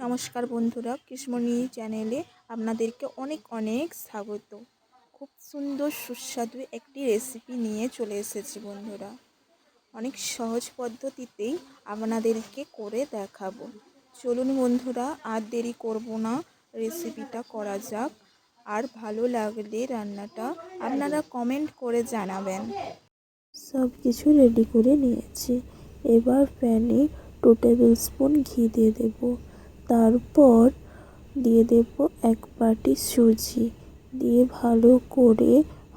নমস্কার বন্ধুরা, কৃষ্ণমণি চ্যানেলে আপনাদেরকে অনেক অনেক স্বাগত। খুব সুন্দর সুস্বাদু একটি রেসিপি নিয়ে চলে এসেছি বন্ধুরা। অনেক সহজ পদ্ধতিতেই আপনাদেরকে করে দেখাবো। চলুন বন্ধুরা, আর দেরি করব না, রেসিপিটা করা যাক। আর ভালো লাগলে রান্নাটা আপনারা কমেন্ট করে জানাবেন। সব কিছু রেডি করে নিয়েছি। এবার প্যানে 2 টেবিল স্পুন ঘি দিয়ে দেব। তারপর দিয়ে দেব 1 বাটি সুজি, দিয়ে ভালো করে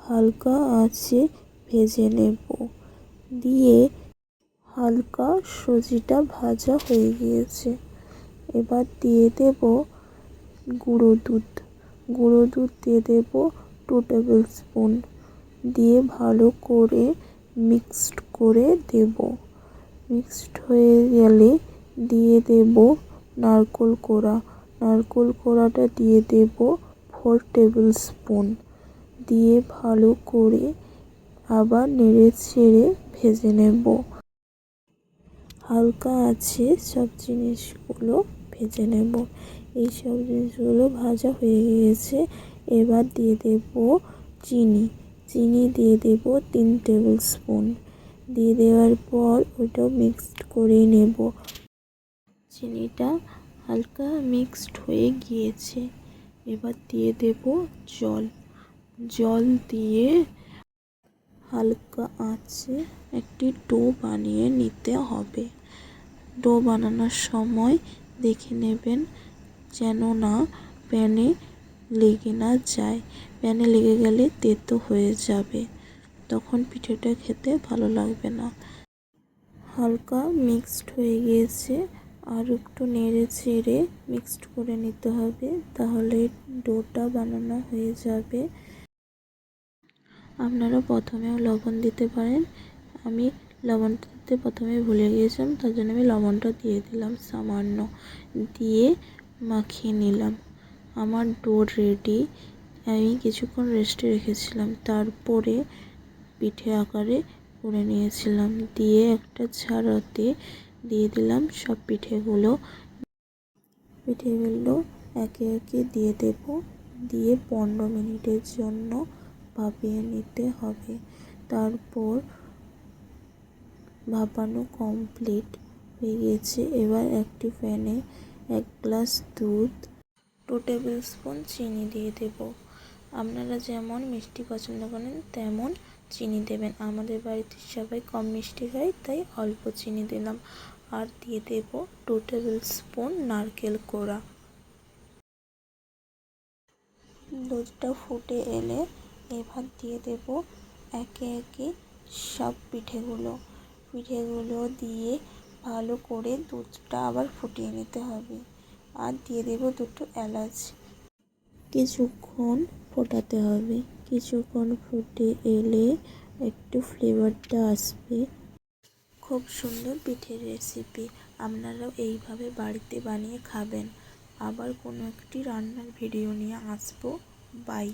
হালকা আঁচে ভেজে নেব। দিয়ে হালকা সুজিটা ভাজা হয়ে গিয়েছে। এবার দিয়ে দেব গুঁড়ো দুধ দিয়ে দেব 2 টেবিল স্পুন, দিয়ে ভালো করে মিক্সড করে দেব। মিক্সড হয়ে গেলে দিয়ে দেব নারকেল কোড়াটা দিয়ে দেব 4 টেবিল স্পুন, দিয়ে ভালো করে আবার নেড়ে ছেড়ে ভেজে নেব। হালকা আছে সব জিনিসগুলো ভেজে নেব। এই সব জিনিসগুলো ভাজা হয়ে গিয়েছে। এবার দিয়ে দেব চিনি দিয়ে দেব 3 টেবিল স্পুন। দিয়ে দেওয়ার পর ওটাও মিক্সড করে নেব। চিনিটা হালকা মিক্সড হয়ে গিয়েছে। এবার দিয়ে দেব জল দিয়ে হালকা আঁচে একটি ডো বানিয়ে নিতে হবে। ডো বানানোর সময় দেখে নেবেন যেন না প্যানে লেগে না যায়। প্যানে লেগে গেলে তেতো হয়ে যাবে, তখন পিঠেটা খেতে ভালো লাগবে না। হালকা মিক্সড হয়ে গিয়েছে, আর একটু নেড়ে ছেড়ে মিক্সড করে নিতে হবে, তাহলে ডোটা বানানো হয়ে যাবে। আপনারা প্রথমেও লবণ দিতে পারেন। আমি লবণটা দিতে প্রথমে ভুলে গিয়েছিলাম, তার জন্য আমি লবণটা দিয়ে দিলাম সামান্য, দিয়ে মাখিয়ে নিলাম। আমার ডো রেডি। আমি কিছুক্ষণ রেস্টে রেখেছিলাম, তারপরে পিঠে আকারে করে নিয়েছিলাম। দিয়ে একটা ঝাড়াতে দিয়ে দিলাম সব পিঠেগুলো একে একে দিয়ে দেব। দিয়ে 15 মিনিটের জন্য ভাপিয়ে নিতে হবে। তারপর ভাপানো কমপ্লিট হয়ে গেছে। এবার একটি প্যানে 1 গ্লাস দুধ, 2 টেবিল স্পুন চিনি দিয়ে দেব। আপনারা যেমন মিষ্টি পছন্দ করেন তেমন চিনি দেবেন। আমাদের বাড়িতে সবাই কম মিষ্টি খায়, তাই অল্প চিনি দিলাম। আর দিয়ে দেব 2 টেবিল স্পুন নারকেল কোড়া। দুধটা ফুটে এলে এবার দিয়ে দেব একে একে সব পিঠেগুলো দিয়ে ভালো করে দুধটা আবার ফুটিয়ে নিতে হবে। আর দিয়ে দেব 2টো এলাচ। কিছুক্ষণ ফোটাতে হবে। কিছুক্ষণ ফুটে এলে একটু ফ্লেভারটা আসবে। খুব সুন্দর পিঠের রেসিপি। আপনারাও এইভাবে বাড়িতে বানিয়ে খাবেন। আবার কোনো একটি রান্নার ভিডিও নিয়ে আসবো। বাই।